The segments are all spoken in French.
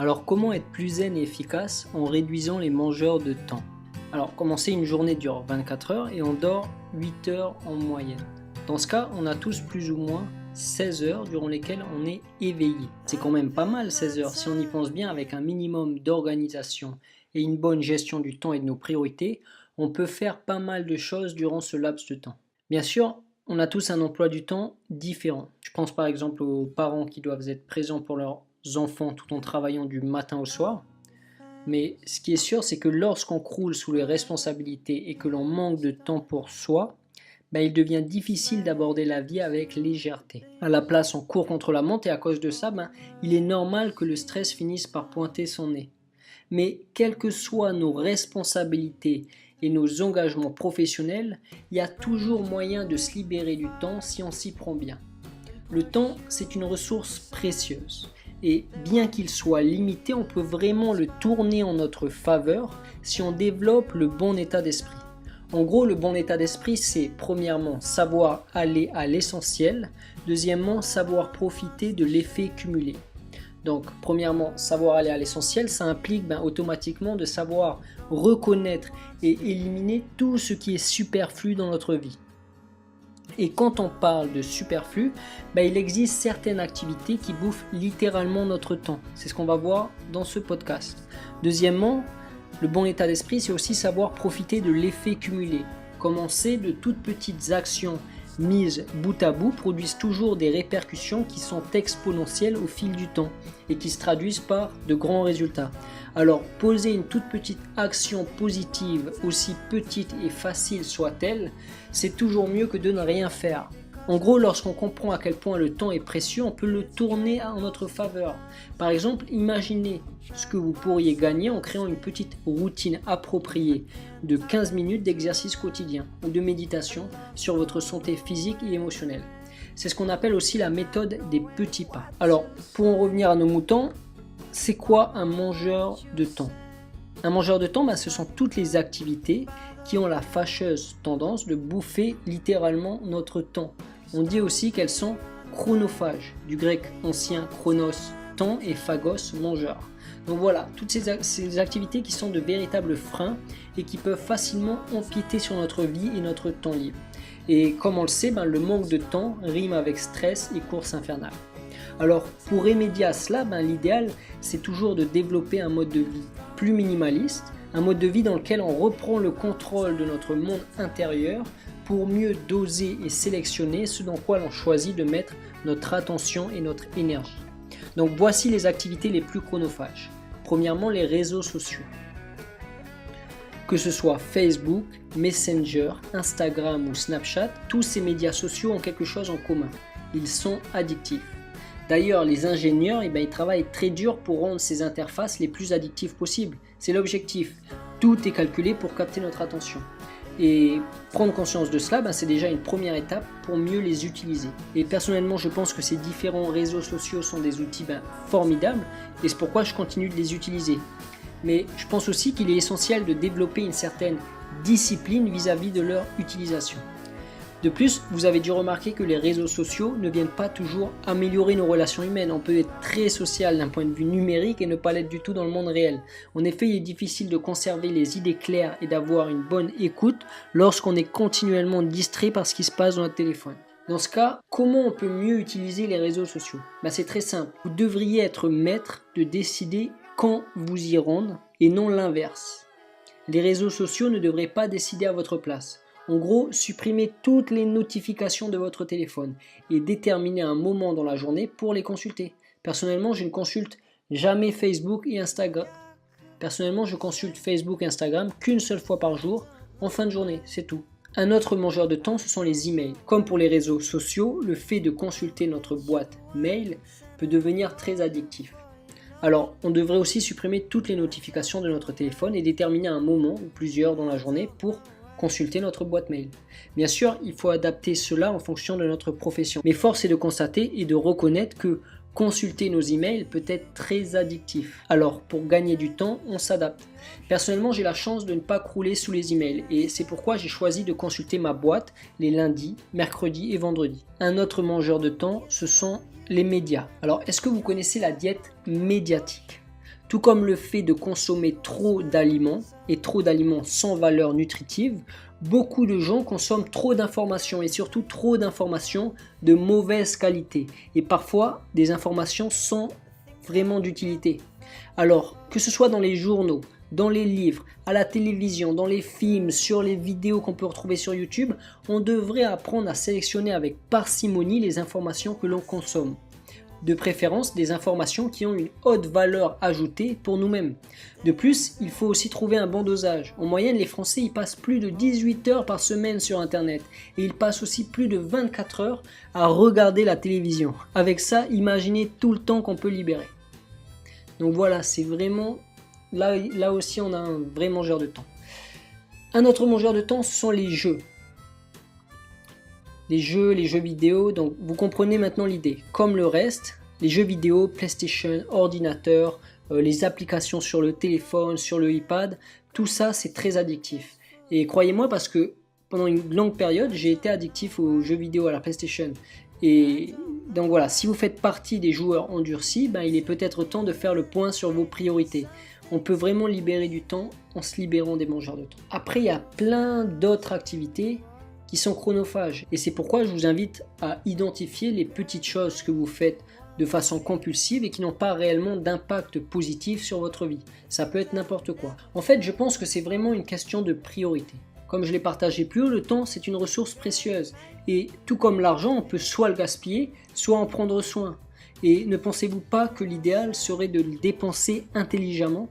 Alors comment être plus zen et efficace en réduisant les mangeurs de temps? Alors commencer une journée dure 24 heures et on dort 8 heures en moyenne. Dans ce cas, on a tous plus ou moins 16 heures durant lesquelles on est éveillé. C'est quand même pas mal 16 heures si on y pense bien. Avec un minimum d'organisation et une bonne gestion du temps et de nos priorités, on peut faire pas mal de choses durant ce laps de temps. Bien sûr, on a tous un emploi du temps différent. Je pense par exemple aux parents qui doivent être présents pour leurs enfants tout en travaillant du matin au soir. Mais ce qui est sûr, c'est que lorsqu'on croule sous les responsabilités et que l'on manque de temps pour soi, il devient difficile d'aborder la vie avec légèreté. À la place, on court contre la montre et à cause de ça, il est normal que le stress finisse par pointer son nez. Mais quelles que soient nos responsabilités et nos engagements professionnels, il y a toujours moyen de se libérer du temps si on s'y prend bien. Le temps, c'est une ressource précieuse. Et bien qu'il soit limité, on peut vraiment le tourner en notre faveur si on développe le bon état d'esprit. En gros, le bon état d'esprit, c'est premièrement savoir aller à l'essentiel, deuxièmement savoir profiter de l'effet cumulé. Donc premièrement, savoir aller à l'essentiel, ça implique automatiquement de savoir reconnaître et éliminer tout ce qui est superflu dans notre vie. Et quand on parle de superflu, il existe certaines activités qui bouffent littéralement notre temps. C'est ce qu'on va voir dans ce podcast. Deuxièmement, le bon état d'esprit, c'est aussi savoir profiter de l'effet cumulé. Comme on sait, de toutes petites actions mises bout à bout produisent toujours des répercussions qui sont exponentielles au fil du temps et qui se traduisent par de grands résultats. Alors, poser une toute petite action positive, aussi petite et facile soit-elle, c'est toujours mieux que de ne rien faire. En gros, lorsqu'on comprend à quel point le temps est précieux, on peut le tourner en notre faveur. Par exemple, imaginez ce que vous pourriez gagner en créant une petite routine appropriée de 15 minutes d'exercice quotidien ou de méditation sur votre santé physique et émotionnelle. C'est ce qu'on appelle aussi la méthode des petits pas. Alors, pour en revenir à nos moutons, c'est quoi un mangeur de temps? Un mangeur de temps, ce sont toutes les activités qui ont la fâcheuse tendance de bouffer littéralement notre temps. On dit aussi qu'elles sont chronophages, du grec ancien chronos, temps, et phagos, mangeur. Donc voilà, toutes ces activités qui sont de véritables freins et qui peuvent facilement empiéter sur notre vie et notre temps libre. Et comme on le sait, le manque de temps rime avec stress et course infernale. Alors pour remédier à cela, l'idéal c'est toujours de développer un mode de vie plus minimaliste, un mode de vie dans lequel on reprend le contrôle de notre monde intérieur pour mieux doser et sélectionner ce dans quoi l'on choisit de mettre notre attention et notre énergie. Donc voici les activités les plus chronophages. Premièrement, les réseaux sociaux. Que ce soit Facebook, Messenger, Instagram ou Snapchat, tous ces médias sociaux ont quelque chose en commun. Ils sont addictifs. D'ailleurs, les ingénieurs, ils travaillent très dur pour rendre ces interfaces les plus addictives possibles. C'est l'objectif. Tout est calculé pour capter notre attention. Et prendre conscience de cela, c'est déjà une première étape pour mieux les utiliser. Et personnellement, je pense que ces différents réseaux sociaux sont des outils formidables et c'est pourquoi je continue de les utiliser. Mais je pense aussi qu'il est essentiel de développer une certaine discipline vis-à-vis de leur utilisation. De plus, vous avez dû remarquer que les réseaux sociaux ne viennent pas toujours améliorer nos relations humaines. On peut être très social d'un point de vue numérique et ne pas l'être du tout dans le monde réel. En effet, il est difficile de conserver les idées claires et d'avoir une bonne écoute lorsqu'on est continuellement distrait par ce qui se passe dans notre téléphone. Dans ce cas, comment on peut mieux utiliser les réseaux sociaux? C'est très simple. Vous devriez être maître de décider quand vous y rendre et non l'inverse. Les réseaux sociaux ne devraient pas décider à votre place. En gros, supprimez toutes les notifications de votre téléphone et déterminez un moment dans la journée pour les consulter. Personnellement, je ne consulte jamais Facebook et Instagram. Personnellement, je consulte Facebook et Instagram qu'une seule fois par jour, en fin de journée, c'est tout. Un autre mangeur de temps, ce sont les emails. Comme pour les réseaux sociaux, le fait de consulter notre boîte mail peut devenir très addictif. Alors, on devrait aussi supprimer toutes les notifications de notre téléphone et déterminer un moment ou plusieurs dans la journée pour consulter notre boîte mail. Bien sûr, il faut adapter cela en fonction de notre profession. Mais force est de constater et de reconnaître que consulter nos emails peut être très addictif. Alors, pour gagner du temps, on s'adapte. Personnellement, j'ai la chance de ne pas crouler sous les emails et c'est pourquoi j'ai choisi de consulter ma boîte les lundis, mercredis et vendredis. Un autre mangeur de temps, ce sont les médias. Alors, est-ce que vous connaissez la diète médiatique ? tout comme le fait de consommer trop d'aliments et trop d'aliments sans valeur nutritive. Beaucoup de gens consomment trop d'informations et surtout trop d'informations de mauvaise qualité et parfois des informations sans vraiment d'utilité. Alors, que ce soit dans les journaux, dans les livres, à la télévision, dans les films, sur les vidéos qu'on peut retrouver sur YouTube, on devrait apprendre à sélectionner avec parcimonie les informations que l'on consomme. De préférence, des informations qui ont une haute valeur ajoutée pour nous-mêmes. De plus, il faut aussi trouver un bon dosage. En moyenne, les Français y passent plus de 18 heures par semaine sur Internet et ils passent aussi plus de 24 heures à regarder la télévision. Avec ça, imaginez tout le temps qu'on peut libérer. Donc voilà, c'est vraiment... Là aussi, on a un vrai mangeur de temps. Un autre mangeur de temps, ce sont les jeux. Les jeux vidéo, donc vous comprenez maintenant l'idée. Comme le reste, les jeux vidéo, PlayStation, ordinateur, les applications sur le téléphone, sur le iPad, tout ça c'est très addictif. Et croyez-moi parce que pendant une longue période, j'ai été addictif aux jeux vidéo, à la PlayStation. Et donc voilà, si vous faites partie des joueurs endurcis, il est peut-être temps de faire le point sur vos priorités. On peut vraiment libérer du temps en se libérant des mangeurs de temps. Après, il y a plein d'autres activités qui sont chronophages. Et c'est pourquoi je vous invite à identifier les petites choses que vous faites de façon compulsive et qui n'ont pas réellement d'impact positif sur votre vie. Ça peut être n'importe quoi. En fait, je pense que c'est vraiment une question de priorité. Comme je l'ai partagé plus haut, le temps, c'est une ressource précieuse. Et tout comme l'argent, on peut soit le gaspiller, soit en prendre soin. Et ne pensez-vous pas que l'idéal serait de le dépenser intelligemment ?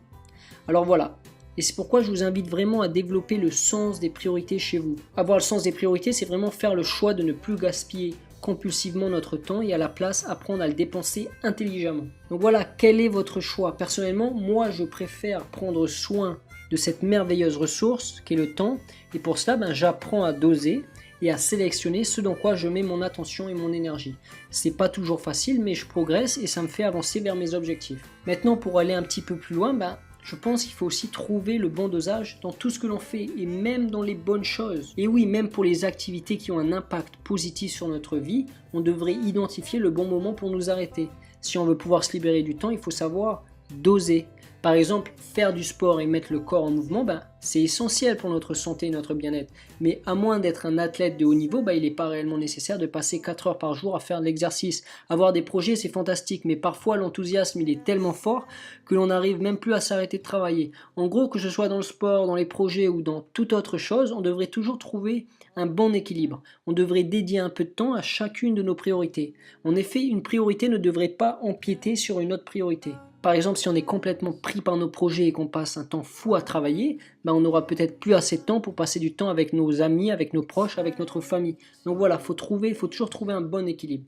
Alors voilà. Et c'est pourquoi je vous invite vraiment à développer le sens des priorités chez vous. Avoir le sens des priorités, c'est vraiment faire le choix de ne plus gaspiller compulsivement notre temps et à la place apprendre à le dépenser intelligemment. Donc voilà, quel est votre choix ? Personnellement, moi je préfère prendre soin de cette merveilleuse ressource qu'est le temps et pour cela, j'apprends à doser et à sélectionner ce dans quoi je mets mon attention et mon énergie. C'est pas toujours facile, mais je progresse et ça me fait avancer vers mes objectifs. Maintenant, pour aller un petit peu plus loin, je pense qu'il faut aussi trouver le bon dosage dans tout ce que l'on fait et même dans les bonnes choses. Et oui, même pour les activités qui ont un impact positif sur notre vie, on devrait identifier le bon moment pour nous arrêter. Si on veut pouvoir se libérer du temps, il faut savoir doser. Par exemple, faire du sport et mettre le corps en mouvement, c'est essentiel pour notre santé et notre bien-être. Mais à moins d'être un athlète de haut niveau, il n'est pas réellement nécessaire de passer 4 heures par jour à faire de l'exercice. Avoir des projets, c'est fantastique, mais parfois l'enthousiasme il est tellement fort que l'on n'arrive même plus à s'arrêter de travailler. En gros, que ce soit dans le sport, dans les projets ou dans toute autre chose, on devrait toujours trouver un bon équilibre. On devrait dédier un peu de temps à chacune de nos priorités. En effet, une priorité ne devrait pas empiéter sur une autre priorité. Par exemple, si on est complètement pris par nos projets et qu'on passe un temps fou à travailler, on n'aura peut-être plus assez de temps pour passer du temps avec nos amis, avec nos proches, avec notre famille. Donc voilà, faut toujours trouver un bon équilibre.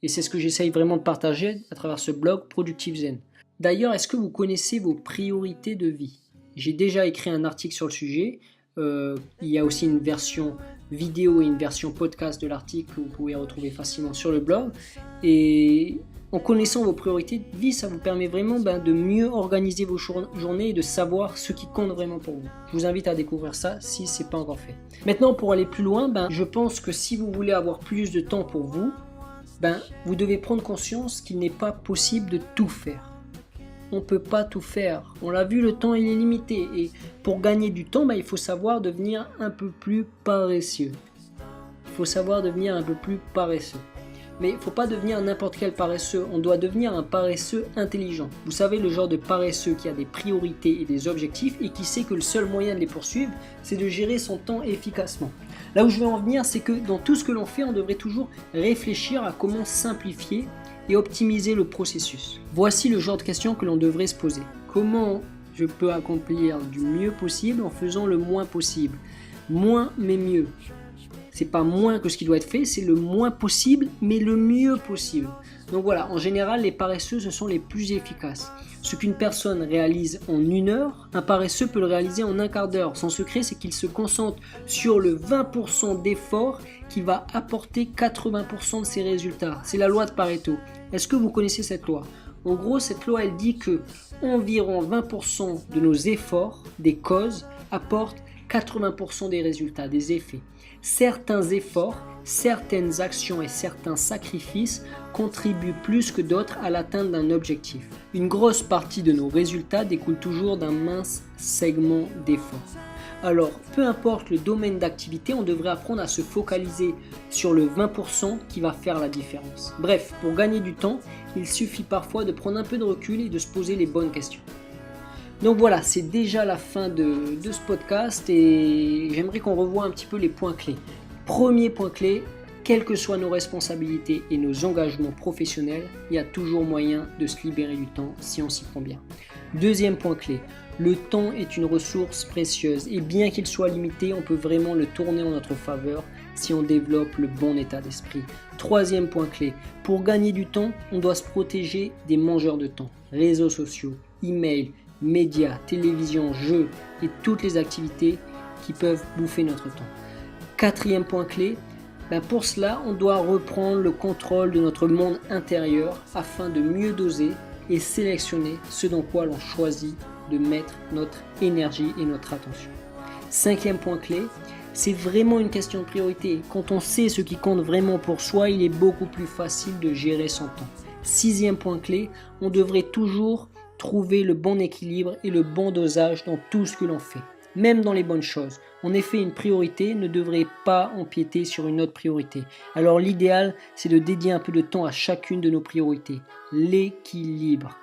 Et c'est ce que j'essaye vraiment de partager à travers ce blog Productive Zen. D'ailleurs, est-ce que vous connaissez vos priorités de vie ? J'ai déjà écrit un article sur le sujet. Il y a aussi une version vidéo et une version podcast de l'article que vous pouvez retrouver facilement sur le blog. Et en connaissant vos priorités de vie, ça vous permet vraiment de mieux organiser vos journées et de savoir ce qui compte vraiment pour vous. Je vous invite à découvrir ça si ce n'est pas encore fait. Maintenant, pour aller plus loin, je pense que si vous voulez avoir plus de temps pour vous, vous devez prendre conscience qu'il n'est pas possible de tout faire. On ne peut pas tout faire. On l'a vu, le temps il est limité. Et pour gagner du temps, il faut savoir devenir un peu plus paresseux. Mais il ne faut pas devenir n'importe quel paresseux, on doit devenir un paresseux intelligent. Vous savez, le genre de paresseux qui a des priorités et des objectifs et qui sait que le seul moyen de les poursuivre, c'est de gérer son temps efficacement. Là où je veux en venir, c'est que dans tout ce que l'on fait, on devrait toujours réfléchir à comment simplifier et optimiser le processus. Voici le genre de questions que l'on devrait se poser. Comment je peux accomplir du mieux possible en faisant le moins possible ? Moins mais mieux. C'est pas moins que ce qui doit être fait, c'est le moins possible, mais le mieux possible. Donc voilà, en général, les paresseux, ce sont les plus efficaces. Ce qu'une personne réalise en 1 heure, un paresseux peut le réaliser en 1/4 d'heure. Son secret, c'est qu'il se concentre sur le 20% d'effort qui va apporter 80% de ses résultats. C'est la loi de Pareto. Est-ce que vous connaissez cette loi ? En gros, cette loi, elle dit que environ 20% de nos efforts, des causes, apportent 80% des résultats, des effets. Certains efforts, certaines actions et certains sacrifices contribuent plus que d'autres à l'atteinte d'un objectif. Une grosse partie de nos résultats découle toujours d'un mince segment d'efforts. Alors, peu importe le domaine d'activité, on devrait apprendre à se focaliser sur le 20% qui va faire la différence. Bref, pour gagner du temps, il suffit parfois de prendre un peu de recul et de se poser les bonnes questions. Donc voilà, c'est déjà la fin de ce podcast et j'aimerais qu'on revoie un petit peu les points clés. Premier point clé, quelles que soient nos responsabilités et nos engagements professionnels, il y a toujours moyen de se libérer du temps si on s'y prend bien. Deuxième point clé, le temps est une ressource précieuse et bien qu'il soit limité, on peut vraiment le tourner en notre faveur si on développe le bon état d'esprit. Troisième point clé, pour gagner du temps, on doit se protéger des mangeurs de temps, réseaux sociaux, emails, médias, télévision, jeux et toutes les activités qui peuvent bouffer notre temps. Quatrième point clé, pour cela, on doit reprendre le contrôle de notre monde intérieur afin de mieux doser et sélectionner ce dans quoi l'on choisit de mettre notre énergie et notre attention. Cinquième point clé, c'est vraiment une question de priorité. Quand on sait ce qui compte vraiment pour soi, il est beaucoup plus facile de gérer son temps. Sixième point clé, on devrait toujours trouver le bon équilibre et le bon dosage dans tout ce que l'on fait, même dans les bonnes choses. En effet, une priorité ne devrait pas empiéter sur une autre priorité. Alors l'idéal, c'est de dédier un peu de temps à chacune de nos priorités. L'équilibre.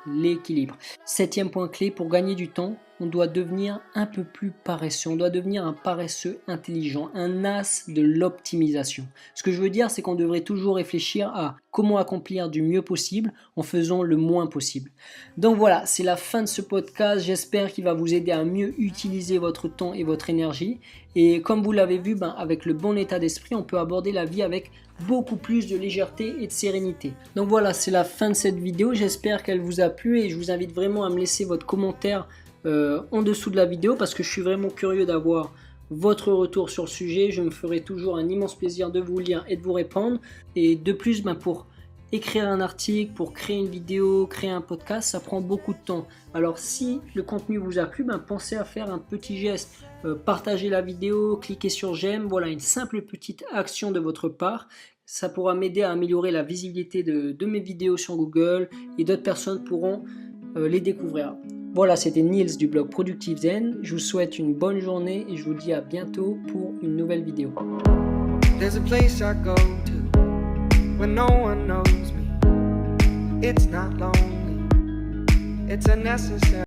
Septième point clé, pour gagner du temps, on doit devenir un peu plus paresseux. On doit devenir un paresseux intelligent, un as de l'optimisation. Ce que je veux dire, c'est qu'on devrait toujours réfléchir à comment accomplir du mieux possible en faisant le moins possible. Donc voilà, c'est la fin de ce podcast. J'espère qu'il va vous aider à mieux utiliser votre temps et votre énergie. Et comme vous l'avez vu, avec le bon état d'esprit, on peut aborder la vie avec beaucoup plus de légèreté et de sérénité. Donc voilà, c'est la fin de cette vidéo. J'espère qu'elle vous a plu et je vous invite vraiment à me laisser votre commentaire en dessous de la vidéo parce que je suis vraiment curieux d'avoir votre retour sur le sujet. Je me ferai toujours un immense plaisir de vous lire et de vous répondre. Et de plus, pour écrire un article, pour créer une vidéo, créer un podcast, ça prend beaucoup de temps. Alors si le contenu vous a plu, pensez à faire un petit geste, partagez la vidéo, cliquez sur j'aime, voilà une simple petite action de votre part. Ça pourra m'aider à améliorer la visibilité de mes vidéos sur Google et d'autres personnes pourront les découvrir. Voilà, c'était Niels du blog Productive Zen. Je vous souhaite une bonne journée et je vous dis à bientôt pour une nouvelle vidéo. There's a place I go to when no one knows me. It's not lonely. It's a necessary